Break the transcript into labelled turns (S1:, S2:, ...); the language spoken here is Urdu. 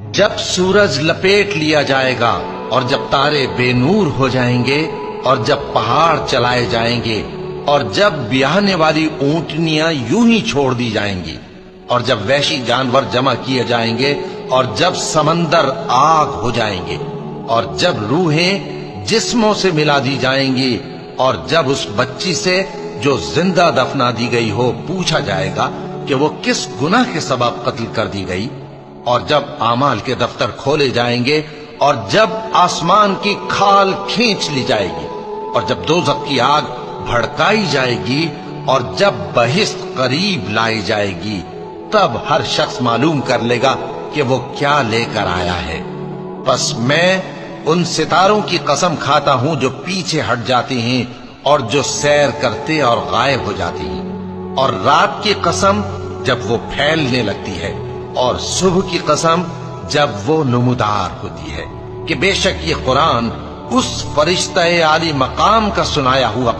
S1: جب سورج لپیٹ لیا جائے گا اور جب تارے بے نور ہو جائیں گے اور جب پہاڑ چلائے جائیں گے اور جب بیاہنے والی اونٹنیاں یوں ہی چھوڑ دی جائیں گی اور جب وحشی جانور جمع کیے جائیں گے اور جب سمندر آگ ہو جائیں گے اور جب روحیں جسموں سے ملا دی جائیں گی اور جب اس بچی سے جو زندہ دفنا دی گئی ہو پوچھا جائے گا کہ وہ کس گناہ کے سبب قتل کر دی گئی، اور جب اعمال کے دفتر کھولے جائیں گے اور جب آسمان کی کھال کھینچ لی جائے گی اور جب دوزخ کی آگ بھڑکائی جائے گی اور جب بہشت قریب لائی جائے گی، تب ہر شخص معلوم کر لے گا کہ وہ کیا لے کر آیا ہے۔ بس میں ان ستاروں کی قسم کھاتا ہوں جو پیچھے ہٹ جاتے ہیں اور جو سیر کرتے اور غائب ہو جاتے ہیں، اور رات کی قسم جب وہ پھیلنے لگتی ہے، اور صبح کی قسم جب وہ نمودار ہوتی ہے، کہ بے شک یہ قرآن اس فرشتہ عالی مقام کا سنایا ہوا